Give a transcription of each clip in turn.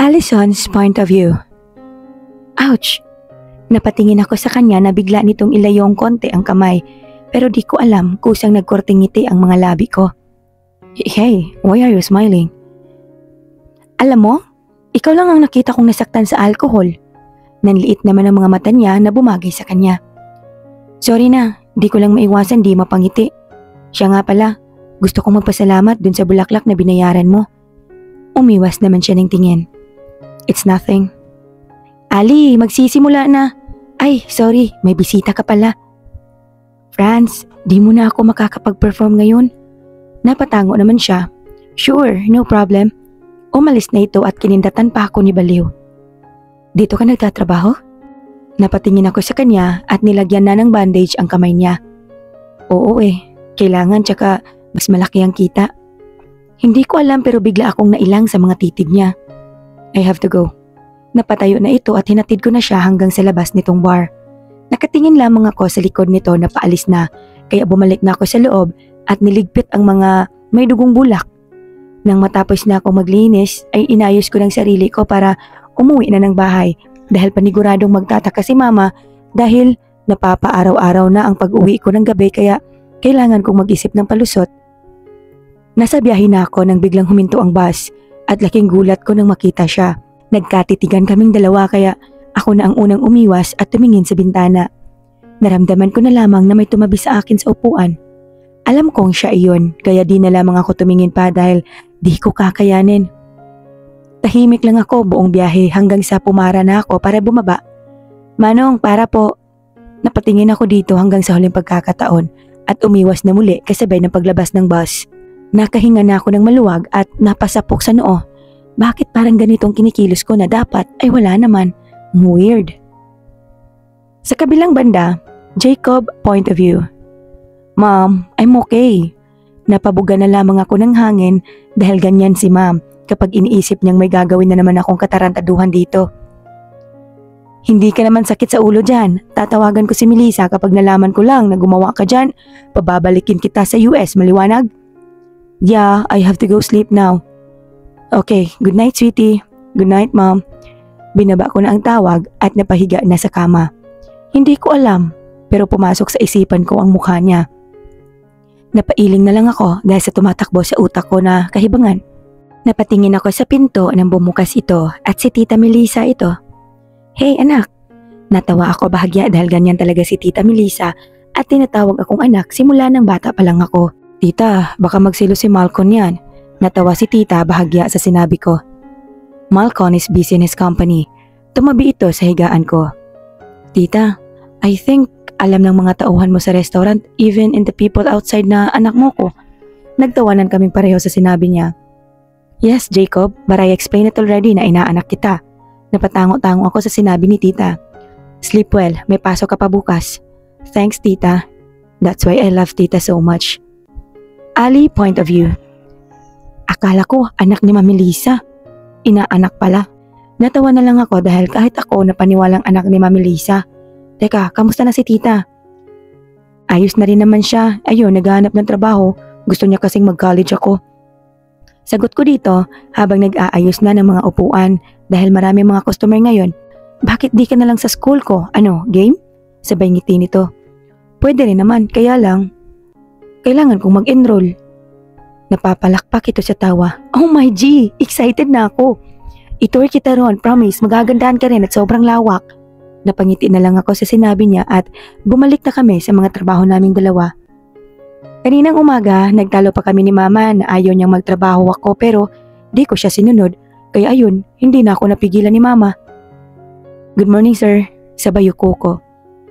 Allison's point of view. Ouch! Napatingin ako sa kanya na bigla nitong ilayong konti ang kamay, pero di ko alam kusang nagkorting ngiti ang mga labi ko. Hey, why are you smiling? Alam mo, ikaw lang ang nakita kong nasaktan sa alcohol. Nanliit naman ang mga mata niya na bumagay sa kanya. Sorry na, di ko lang maiwasan di mapangiti. Siya nga pala, gusto kong magpasalamat dun sa bulaklak na binayaran mo. Umiwas naman siya ng tingin. It's nothing. Ali, magsisimula na. Ay, sorry, may bisita ka pala. Franz, di mo na ako makakapag-perform ngayon. Napatango naman siya. Sure, no problem. Umalis na ito at kinindatan pa ako ni Baliw. Dito ka nagtatrabaho? Napatingin ako sa kanya at nilagyan na ng bandage ang kamay niya. Oo kailangan tsaka mas malaki ang kita. Hindi ko alam pero bigla akong nailang sa mga titig niya. I have to go. Napatayo na ito at hinatid ko na siya hanggang sa labas nitong bar. Nakatingin lamang ako sa likod nito na paalis na, kaya bumalik na ako sa loob at niligpit ang mga may dugong bulak. Nang matapos na ako maglinis ay inayos ko ng sarili ko para umuwi na ng bahay dahil paniguradong magtataka si mama dahil napapaaraw-araw na ang pag-uwi ko ng gabi kaya kailangan kong mag-isip ng palusot. Nasa biyahe na ako nang biglang huminto ang bus at laking gulat ko nang makita siya. Nagkatitigan kaming dalawa kaya ako na ang unang umiwas at tumingin sa bintana. Naramdaman ko na lamang na may tumabi sa akin sa upuan. Alam kong siya iyon kaya di na lamang ako tumingin pa dahil di ko kakayanin. Tahimik lang ako buong biyahe hanggang sa pumara na ako para bumaba. Manong, para po. Napatingin ako dito hanggang sa huling pagkakataon at umiwas na muli kasabay ng paglabas ng bus. Nakahinga na ako ng maluwag at napasapok sa noo. Bakit parang ganitong kinikilos ko na dapat ay wala naman? Weird. Sa kabilang banda, Jacob point of view. Mom, I'm okay. Napabuga na lamang ako ng hangin dahil ganyan si Mom kapag iniisip niyang may gagawin na naman akong katarantaduhan dito. Hindi ka naman sakit sa ulo dyan. Tatawagan ko si Melissa kapag nalaman ko lang na gumawa ka dyan. Pababalikin kita sa US, maliwanag? Yeah, I have to go sleep now. Okay, good night sweetie. Good night mom. Binaba ko na ang tawag at napahiga na sa kama. Hindi ko alam, pero pumasok sa isipan ko ang mukha niya. Napailing na lang ako dahil sa tumatakbo sa utak ko na kahibangan. Napatingin ako sa pinto nang bumukas ito at si Tita Melissa ito. Hey anak! Natawa ako bahagya dahil ganyan talaga si Tita Melissa at tinatawag akong anak simula ng bata pa lang ako. Tita, baka magsilo si Malcolm yan. Natawa si Tita bahagya sa sinabi ko. Malcolm is busy in his company. Tumabi ito sa higaan ko. Tita, I think alam ng mga tauhan mo sa restaurant even in the people outside na anak mo ko. Nagtawanan kaming pareho sa sinabi niya. Yes Jacob, but I explained it already na inaanak kita. Napatango-tango ako sa sinabi ni Tita. Sleep well, may pasok ka pa bukas. Thanks Tita. That's why I love Tita so much. Ali point of view. Akala ko anak ni Mami Lisa. Inaanak pala. Natawa na lang ako dahil kahit ako napaniwalang anak ni Mami Lisa. Teka, kamusta na si Tita? Ayos na rin naman siya. Ayun, naghahanap ng trabaho. Gusto niya kasing mag-college ako. Sagot ko dito habang nag-aayos na ng mga upuan dahil marami mga customer ngayon. Bakit di ka na lang sa school ko? Ano, game? Sabay ngiti nito. Pwede rin naman, kaya lang kailangan kong mag-enroll. Napapalakpak ito sa tawa. Oh my G! Excited na ako. Itour kita ron, promise, magagandahan ka rin at sobrang lawak. Napangiti na lang ako sa sinabi niya at bumalik na kami sa mga trabaho naming dalawa. Kaninang umaga, nagtalo pa kami ni Mama na ayaw niyang magtrabaho ako pero di ko siya sinunod. Kaya ayun, hindi na ako napigilan ni Mama. Good morning sir, sabay yuko ko.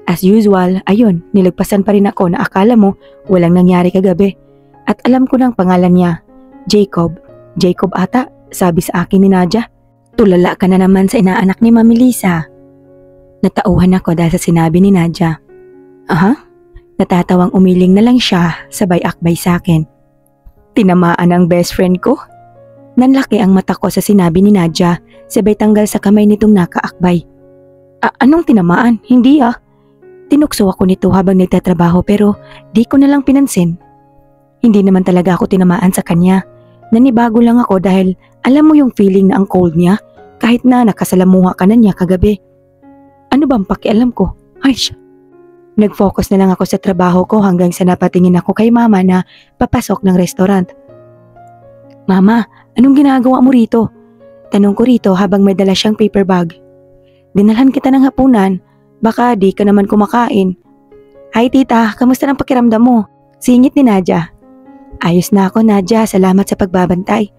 As usual, ayun, nilagpasan pa rin ako na akala mo walang nangyari kagabi. At alam ko ng pangalan niya, Jacob. Jacob ata, sabi sa akin ni Nadia. Tulala ka na naman sa inaanak ni Mami Lisa. Natauhan ako dahil sa sinabi ni Nadia. Aha? Natatawang umiling na lang siya, sabay akbay sa akin. Tinamaan ang best friend ko? Nanlaki ang mata ko sa sinabi ni Nadia, sabay tanggal sa kamay nitong nakaakbay. Anong tinamaan? Hindi ah. Tinukso ako nito habang nagtatrabaho pero di ko na lang pinansin. Hindi naman talaga ako tinamaan sa kanya. Nanibago lang ako dahil alam mo yung feeling na ang cold niya kahit na nakasalamuha ka na niya kagabi. Ano bang pakialam ko? Ay siya. Nag-focus na lang ako sa trabaho ko hanggang sa napatingin ako kay mama na papasok ng restaurant. Mama, anong ginagawa mo rito? Tanong ko rito habang may dala siyang paper bag. Dinalhan kita ng hapunan, baka di ka naman kumakain. Hi tita, kamusta ng pakiramdam mo? Singit ni Nadia. Ayos na ako Nadia, salamat sa pagbabantay.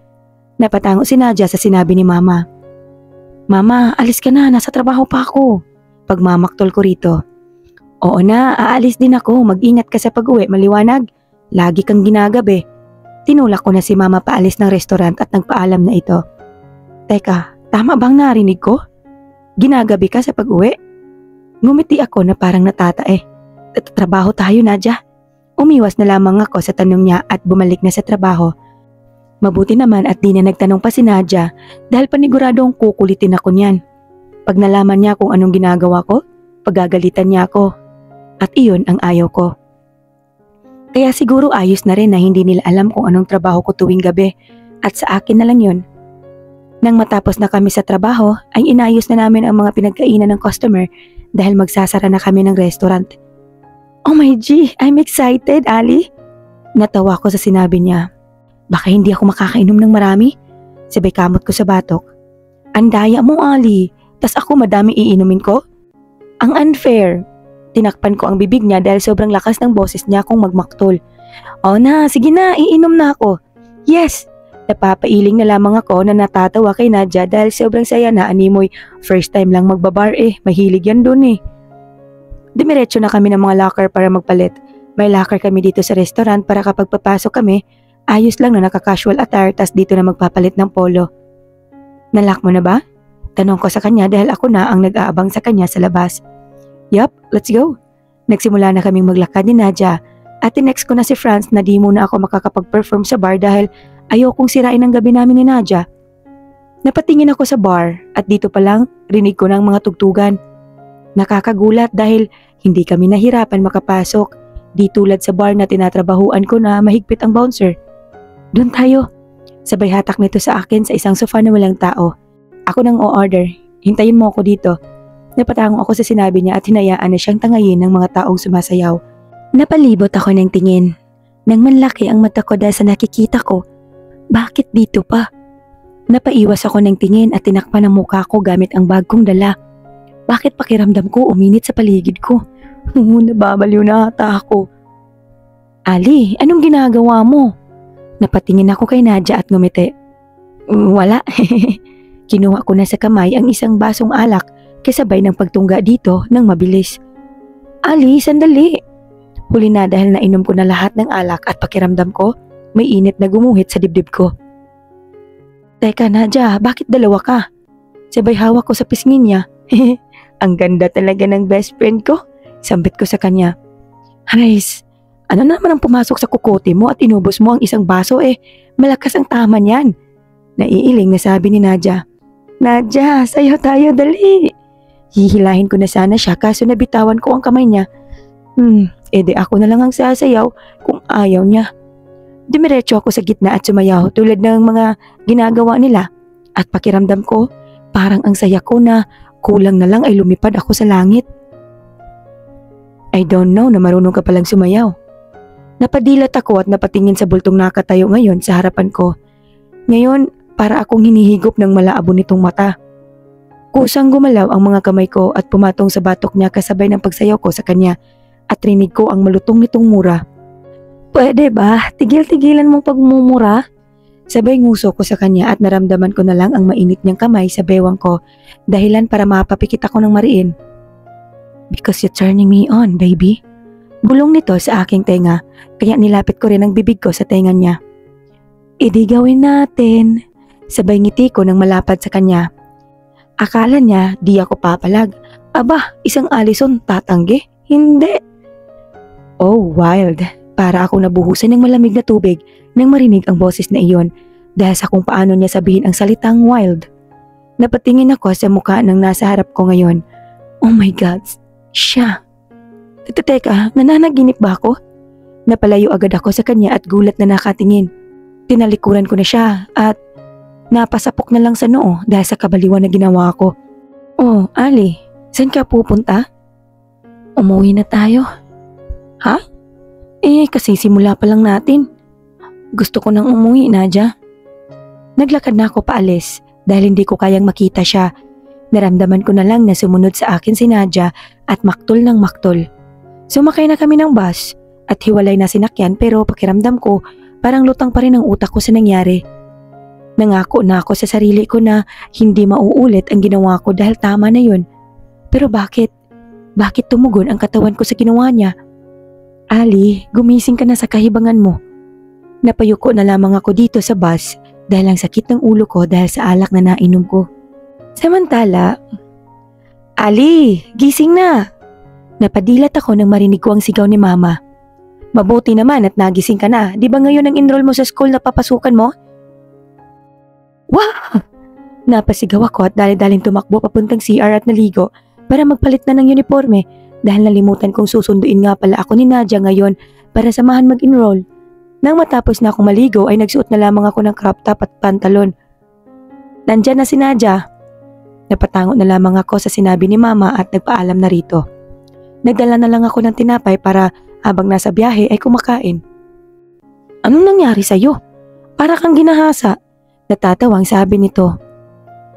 Napatango si Nadia sa sinabi ni mama. Mama, alis ka na, nasa trabaho pa ako. Pagmamaktol ko rito. Oo na, aalis din ako, mag-ingat ka sa pag-uwi, maliwanag. Lagi kang ginagabi. Tinulak ko na si mama paalis ng restaurant at nagpaalam na ito. Teka, tama bang narinig ko? Ginagabi ka sa pag-uwi? Ngumiti ako na parang natatae. Trabaho tayo Nadia. Umiwas na lamang ako sa tanong niya at bumalik na sa trabaho. Mabuti naman at di na nagtanong pa si Nadia dahil paniguradong kukulitin ako niyan. Pag nalaman niya kung anong ginagawa ko, pagagalitan niya ako. At iyon ang ayaw ko. Kaya siguro ayos na rin na hindi nila alam kung anong trabaho ko tuwing gabi at sa akin na lang yun. Nang matapos na kami sa trabaho ay inayos na namin ang mga pinagkainan ng customer dahil magsasara na kami ng restaurant. Oh my G, I'm excited Ali. Natawa ko sa sinabi niya. Baka hindi ako makakainom ng marami? Sabay kamot ko sa batok. Andaya mo Ali, tas ako madami iinumin ko? Ang unfair. Tinakpan ko ang bibig niya dahil sobrang lakas ng boses niya kung magmaktol. O na, sige na, iinom na ako. Yes! Napapailing na lamang ako na natatawa kay Nadia dahil sobrang saya na animoy. First time lang magbabar mahilig yan dun Dumiretso na kami ng mga locker para magpalit. May locker kami dito sa restaurant para kapag papasok kami, ayos lang na naka-casual attire tas dito na magpapalit ng polo. Nalock mo na ba? Tanong ko sa kanya dahil ako na ang nag-aabang sa kanya sa labas. Yup, let's go. Nagsimula na kaming maglakad ni Nadia at tinext ko na si Franz na di muna ako makakapag-perform sa bar dahil ayokong sirain ang gabi namin ni Nadia. Napatingin ako sa bar at dito pa lang rinig ko ng mga tugtugan. Nakakagulat dahil hindi kami nahirapan makapasok. Di tulad sa bar na tinatrabahuan ko na mahigpit ang bouncer. Doon tayo. Sabay hatak nito sa akin sa isang sofa na walang tao. Ako nang o-order. Hintayin mo ako dito. Napatango ako sa sinabi niya at hinayaan na siyang tangayin ng mga taong sumasayaw. Napalibot ako ng tingin. Nang manlaki ang mata ko dahil sa nakikita ko. Bakit dito pa? Napaiwas ako ng tingin at tinakpan ang mukha ko gamit ang bag kong dala. Bakit pakiramdam ko uminit sa paligid ko? Nababaliw na ata ako. Ali, anong ginagawa mo? Napatingin ako kay Nadia at ngumiti. Wala. Kinuha ko na sa kamay ang isang basong alak kasabay ng pagtungga dito ng mabilis. Ali, sandali. Huli na dahil nainom ko na lahat ng alak at pakiramdam ko may init na gumuhit sa dibdib ko. Teka Nadia, bakit dalawa ka? Sabay hawak ko sa pisngi niya. Ang ganda talaga ng best friend ko. Sambit ko sa kanya. Haris, ano naman ang pumasok sa kukote mo at inubos mo ang isang baso malakas ang tama niyan. Naiiling na sabi ni Nadia. Nadia, sayo tayo dali. Hihilahin ko na sana siya kaso nabitawan ko ang kamay niya. Edi ako na lang ang sasayaw kung ayaw niya. Dumiretso ako sa gitna at sumayaw tulad ng mga ginagawa nila at pakiramdam ko parang ang saya ko na kulang na lang ay lumipad ako sa langit. I don't know na marunong ka palang sumayaw. Napadilat ako at napatingin sa bultong nakatayo ngayon sa harapan ko. Ngayon, para akong hinihigop ng malaabo nitong mata. Kusang gumalaw ang mga kamay ko at pumatong sa batok niya kasabay ng pagsayaw ko sa kanya at rinig ko ang malutong nitong mura. Pwede ba? Tigil-tigilan mong pagmumura? Sabay nguso ko sa kanya at naramdaman ko na lang ang mainit niyang kamay sa bewang ko dahilan para mapapikit ako ng mariin. Because you're turning me on, baby. Bulong nito sa aking tenga kaya nilapit ko rin ang bibig ko sa tenga niya. Idi gawin natin. Sabay ngiti ko nang malapad sa kanya. Akala niya di ako papalag. Aba, isang Allison tatanggi? Hindi. Oh, wild. Para ako nabuhusan ng malamig na tubig nang marinig ang boses na iyon dahil sa kung paano niya sabihin ang salitang wild. Napatingin ako sa mukha ng nasa harap ko ngayon. Oh my God, siya. Teka, nananaginip ba ako? Napalayo agad ako sa kanya at gulat na nakatingin. Tinalikuran ko na siya at Napasapok na lang sa noo dahil sa kabaliwan na ginawa ko. Oh, Ali, saan ka pupunta? Umuwi na tayo. Ha? Kasi simula pa lang natin. Gusto ko nang umuwi, Nadia. Naglakad na ako paalis dahil hindi ko kayang makita siya. Naramdaman ko na lang na sumunod sa akin si Nadia at maktol ng maktol. Sumakay na kami ng bus at hiwalay na sinakyan pero pakiramdam ko parang lutang pa rin ang utak ko sa nangyari. Nangako na ako sa sarili ko na hindi mauulit ang ginawa ko dahil tama na yun. Pero bakit? Bakit tumugon ang katawan ko sa ginawa niya? Ali, gumising ka na sa kahibangan mo. Napayuko na lamang ako dito sa bus dahil ang sakit ng ulo ko dahil sa alak na nainom ko. Samantala, Ali, gising na! Napadilat ako nang marinig ko ang sigaw ni Mama. Mabuti naman at nagising ka na. Di ba ngayon ang enroll mo sa school na papasukan mo? Wow! Napasigaw ako at dali-daling tumakbo papuntang CR at naligo para magpalit na ng uniforme dahil nalimutan kong susunduin nga pala ako ni Nadia ngayon para samahan mag-enroll. Nang matapos na akong maligo ay nagsuot na lamang ako ng crop top at pantalon. Nandyan na si Nadia. Napatango na lamang ako sa sinabi ni Mama at nagpaalam na rito. Nagdala na lang ako ng tinapay para habang nasa biyahe ay kumakain. Anong nangyari sa'yo? Para kang ginahasa. Natatawang sabi nito.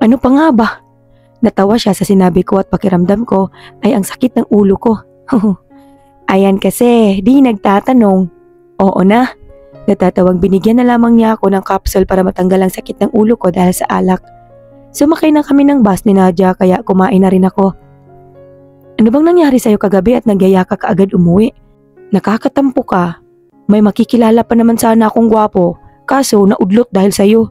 Ano pa nga ba? Natawa siya sa sinabi ko at pakiramdam ko ay ang sakit ng ulo ko. Ayan kasi, di nagtatanong. Oo na. Natatawang binigyan na lamang niya ako ng capsule para matanggal ang sakit ng ulo ko dahil sa alak. Sumakay na kami ng bus ni Nadia kaya kumain na rin ako. Ano bang nangyari sa'yo kagabi at nagyaya ka kaagad umuwi? Nakakatampo ka. May makikilala pa naman sana akong gwapo, kaso naudlot dahil sa'yo.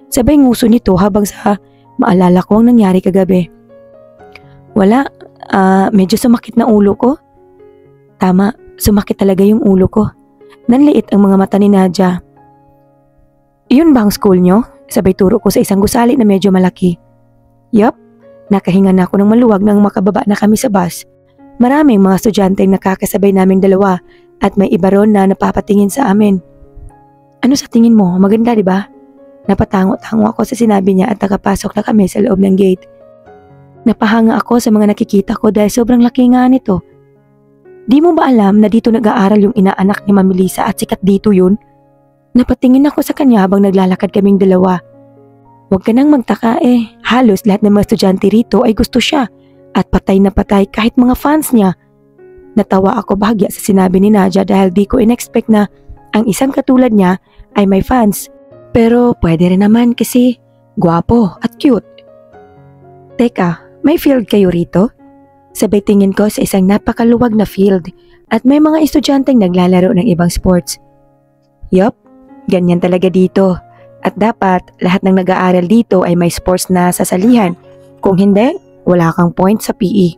Sabay nguso nito habang sa maalala ko ang nangyari kagabi. Wala, medyo sumakit na ulo ko. Tama, sumakit talaga yung ulo ko. Nanliit ang mga mata ni Nadia. Iyon ba ang school nyo? Sabay turo ko sa isang gusali na medyo malaki. Yup, nakahinga na ako ng maluwag nang makababa na kami sa bus. Maraming mga estudyante ang nakakasabay naming dalawa at may iba ron na napapatingin sa amin. Ano sa tingin mo? Maganda, di ba? Napatango-tango ako sa sinabi niya at nakapasok na kami sa loob ng gate. Napahanga ako sa mga nakikita ko dahil sobrang laki nga nito. Di mo ba alam na dito nag-aaral yung inaanak ni Mami Lisa at sikat dito yun? Napatingin ako sa kanya habang naglalakad kaming dalawa. Huwag ka nang magtaka halos lahat ng mga estudyante rito ay gusto siya at patay na patay kahit mga fans niya. Natawa ako bahagya sa sinabi ni Nadia dahil di ko in-expect na ang isang katulad niya ay may fans. Pero pwede rin naman kasi gwapo at cute. Teka, may field kayo rito? Sabay tingin ko sa isang napakaluwag na field at may mga estudyanteng naglalaro ng ibang sports. Yup, ganyan talaga dito. At dapat lahat ng nag-aaral dito ay may sports na sasalihan. Kung hindi, wala kang point sa PE.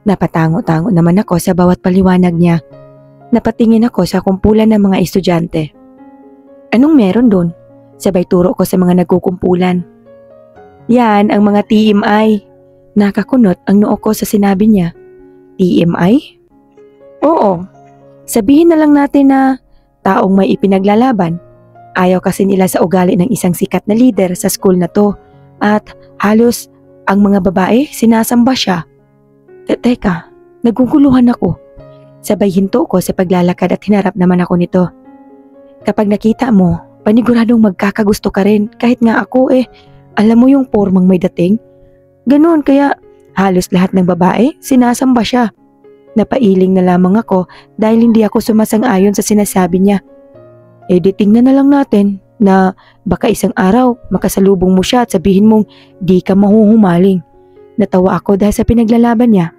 Napatango-tango naman ako sa bawat paliwanag niya. Napatingin ako sa kumpulan ng mga estudyante. Anong meron doon? Sabay turo ko sa mga nagkukumpulan. Yan ang mga TMI. Nakakunot ang noo ko sa sinabi niya. TMI? Oo. Sabihin na lang natin na taong may ipinaglalaban. Ayaw kasi nila sa ugali ng isang sikat na leader sa school na to at halos ang mga babae sinasamba siya. Teka, naguguluhan ako. Sabay hinto ko sa paglalakad at hinarap naman ako nito. Kapag nakita mo, paniguradong magkakagusto ka rin kahit nga ako alam mo yung pormang may dating? Ganon kaya halos lahat ng babae sinasamba siya. Napailing na lamang ako dahil hindi ako sumasang-ayon sa sinasabi niya. Di tingnan na lang natin na baka isang araw makasalubong mo siya at sabihin mong di ka mahuhumaling. Natawa ako dahil sa pinaglalaban niya.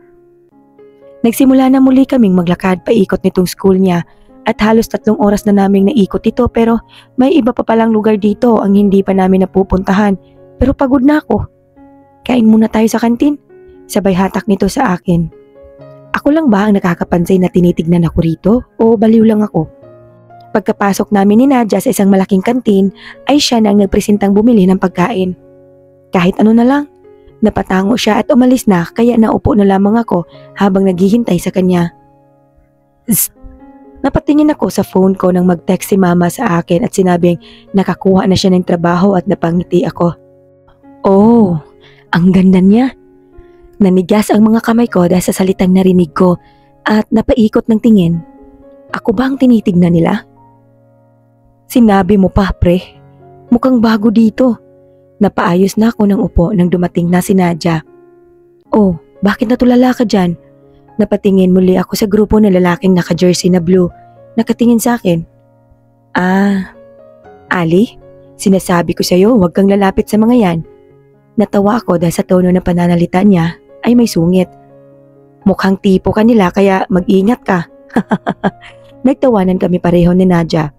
Nagsimula na muli kaming maglakad paikot nitong school niya at halos 3 oras na naming naikot ito pero may iba pa palang lugar dito ang hindi pa namin napupuntahan pero pagod na ako. Kain muna tayo sa kantin. Sabay hatak nito sa akin. Ako lang ba ang nakakapansin na tinitignan ako rito o baliw lang ako? Pagkapasok namin ni Nadia sa isang malaking kantin ay siya na ang nagpresentang bumili ng pagkain. Kahit ano na lang. Napatango siya at umalis na kaya naupo na lamang ako habang naghihintay sa kanya. Napatingin ako sa phone ko nang mag-text si mama sa akin at sinabing nakakuha na siya ng trabaho at napangiti ako. Oh, ang ganda niya. Nanigas ang mga kamay ko dahil sa salitang narinig ko at napaikot ng tingin. Ako ba ang tinitignan nila? Sinabi mo pa, pre. Mukhang bago dito. Napaayos na ako ng upo nang dumating na si Nadia. Oh, bakit natulala ka dyan? Napatingin muli ako sa grupo ng lalaking naka-jersey na blue. Nakatingin sa akin. Ali? Sinasabi ko sa'yo, huwag kang lalapit sa mga yan. Natawa ako dahil sa tono ng pananalita niya ay may sungit. Mukhang tipo ka nila kaya mag-ingat ka. Nagtawanan kami pareho ni Nadia.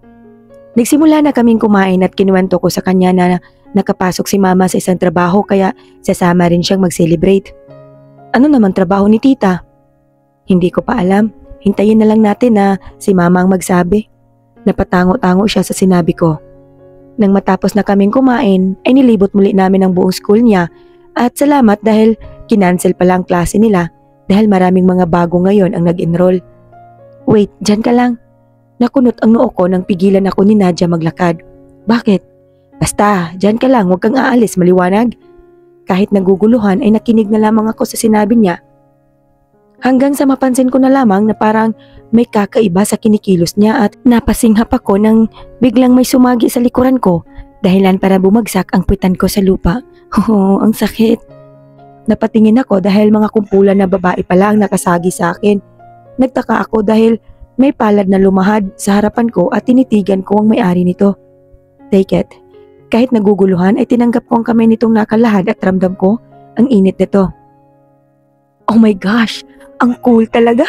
Nagsimula na kaming kumain at kinuwento ko sa kanya na nakapasok si mama sa isang trabaho kaya sasama rin siyang mag-celebrate. Ano naman trabaho ni tita? Hindi ko pa alam. Hintayin na lang natin na si mama ang magsabi. Napatango-tango siya sa sinabi ko. Nang matapos na kaming kumain, ay nilibot muli namin ang buong school niya at salamat dahil kinancel pala ang klase nila dahil maraming mga bago ngayon ang nag-enroll. Wait, dyan ka lang. Nakunot ang noo ko nang pigilan ako ni Nadia maglakad. Bakit? Basta, dyan ka lang, huwag kang aalis, maliwanag. Kahit naguguluhan ay nakinig na lamang ako sa sinabi niya. Hanggang sa mapansin ko na lamang na parang may kakaiba sa kinikilos niya at napasinghap ako nang biglang may sumagi sa likuran ko dahilan para bumagsak ang puwitan ko sa lupa. Oh, ang sakit. Napatingin ako dahil mga kumpulan na babae pala ang nakasagi sa akin. Nagtaka ako dahil may palad na lumahad sa harapan ko at tinitigan ko ang may-ari nito. Take it. Kahit naguguluhan ay tinanggap ko ang kamay nitong nakalahad at ramdam ko ang init nito. Oh my gosh! Ang cool talaga!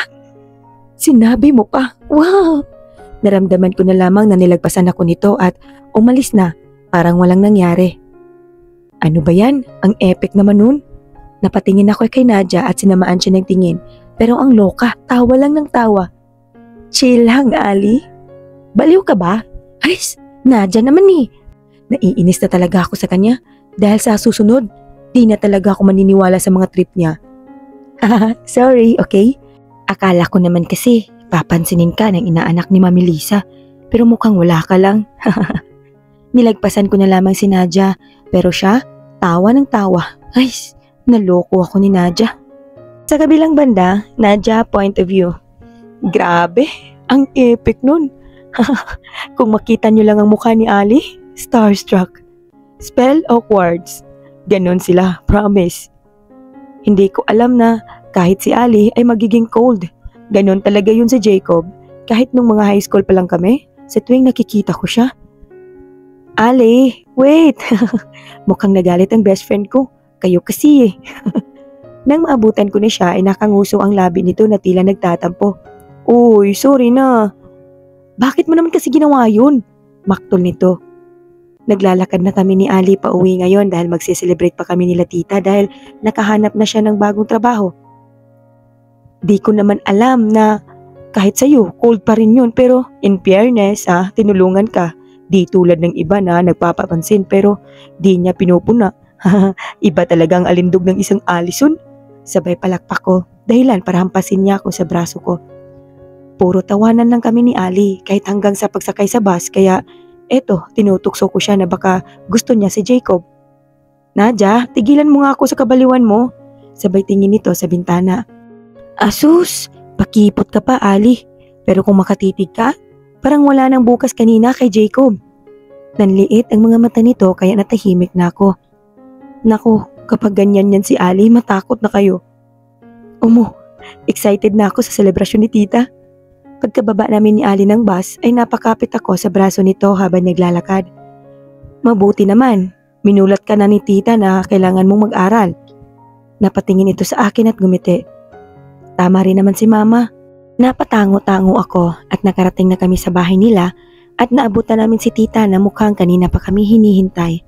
Sinabi mo pa! Wow! Naramdaman ko na lamang na nilagpasan ako nito at umalis na parang walang nangyari. Ano ba yan? Ang epic naman nun. Napatingin ako kay Nadia at sinamaan siya ng tingin pero ang loka, tawa lang ng tawa. Chill lang, Ali. Baliw ka ba? Ay, Nadia naman eh. Naiinis na talaga ako sa kanya dahil sa susunod, di na talaga ako maniniwala sa mga trip niya. Sorry, okay? Akala ko naman kasi papansinin ka ng inaanak ni Mami Lisa pero mukhang wala ka lang. Nilagpasan ko na lamang si Nadia pero siya tawa ng tawa. Ay, naloko ako ni Nadia. Sa kabilang banda, Nadia point of view. Grabe, ang epic nun. Kung makita niyo lang ang mukha ni Ali, starstruck. Spell of words. Ganon sila, promise. Hindi ko alam na kahit si Ali ay magiging cold. Ganon talaga yun si Jacob. Kahit nung mga high school pa lang kami, sa tuwing nakikita ko siya. Ali, wait! Mukhang nagalit ang best friend ko. Kayo kasi eh. Nang maabutan ko na siya ay nakanguso ang labi nito na tila nagtatampo. Uy, sorry na. Bakit mo naman kasi ginawa yun? Maktol nito. Naglalakad na kami ni Ali pa uwi ngayon dahil magsiselebrate pa kami nila tita dahil nakahanap na siya ng bagong trabaho. Di ko naman alam na kahit sa'yo, cold pa rin yun pero in fairness tinulungan ka. Di tulad ng iba na nagpapapansin pero di niya pinupuna. Iba talagang alindog ng isang Allison. Sabay palakpak ko dahilan para hampasin niya ako sa braso ko. Puro tawanan lang kami ni Ali kahit hanggang sa pagsakay sa bus kaya eto, tinutukso ko siya na baka gusto niya si Jacob. Nadia, tigilan mo nga ako sa kabaliwan mo. Sabay tingin nito sa bintana. Asus, pakipot ka pa Ali. Pero kung makatitig ka, parang wala nang bukas kanina kay Jacob. Nanliit ang mga mata nito kaya natahimik na ako. Naku, kapag ganyan yan si Ali, matakot na kayo. Excited na ako sa selebrasyon ni tita. Pagkababa namin ni Ali ng bus ay napakapit ako sa braso nito habang naglalakad. Mabuti naman, minulat ka na ni tita na kailangan mong mag-aral. Napatingin ito sa akin at gumiti. Tama rin naman si mama. Napatango-tango ako at nakarating na kami sa bahay nila at naabutan namin si tita na mukhang kanina pa kami hinihintay.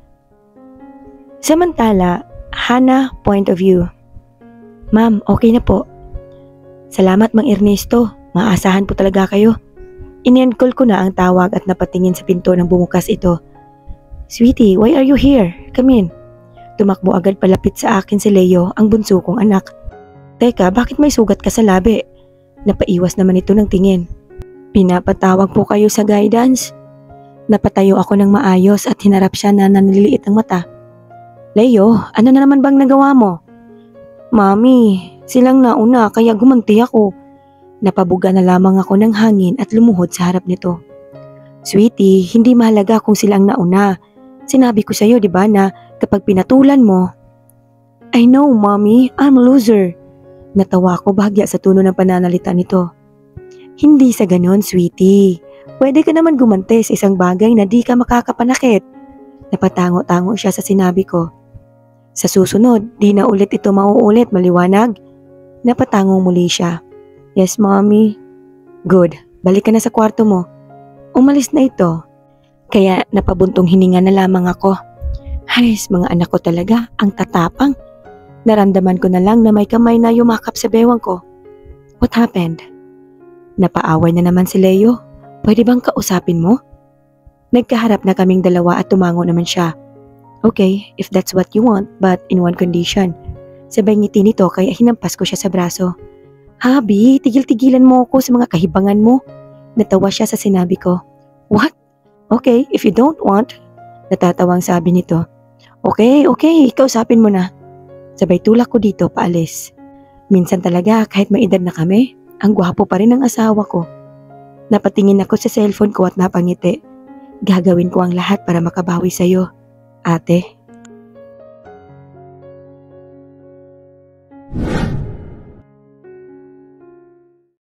Samantala, Hannah point of view. Ma'am, okay na po. Salamat Mang Ernesto. Maasahan po talaga kayo. In-call ko na ang tawag at napatingin sa pinto nang bumukas ito. Sweetie, why are you here? Come in. Tumakbo agad palapit sa akin si Leo, ang bunso kong anak. Teka, bakit may sugat ka sa labi? Napaiwas naman ito ng tingin. Pinapatawag po kayo sa guidance. Napatayo ako ng maayos at hinarap siya na nanliliit ang mata. Leo, ano na naman bang nagawa mo? Mami, silang nauna kaya gumanti ako. Napabuga na lamang ako ng hangin at lumuhod sa harap nito. Sweetie, hindi mahalaga kung silang nauna. Sinabi ko sa'yo, di ba, na kapag pinatulan mo. I know, Mommy, I'm a loser. Natawa ko bahagya sa tono ng pananalita nito. Hindi sa ganon, sweetie. Pwede ka naman gumanti sa isang bagay na di ka makakapanakit. Napatango-tango siya sa sinabi ko. Sa susunod, di na ulit ito mauulit, maliwanag? Napatango muli siya. Yes, Mommy. Good, balik ka na sa kwarto mo. Umalis na ito. Kaya napabuntong hininga na lamang ako. Hays, mga anak ko talaga, ang tatapang. Naramdaman ko na lang na may kamay na yumakap sa bewang ko. What happened? Napaaway na naman si Leo. Pwede bang kausapin mo? Nagkaharap na kaming dalawa at tumango naman siya. Okay, if that's what you want, but in one condition. Sabay ngiti nito kaya hinampas ko siya sa braso. Habi, tigil-tigilan mo ako sa mga kahibangan mo. Natawa siya sa sinabi ko. What? Okay, if you don't want. Natatawang sabi nito. Okay, kausapin mo na. Sabay tulak ko dito paalis. Minsan talaga kahit may edad na kami, ang gwapo pa rin ng asawa ko. Napatingin ako sa cellphone ko at napangiti. Gagawin ko ang lahat para makabawi sa'yo. Ate,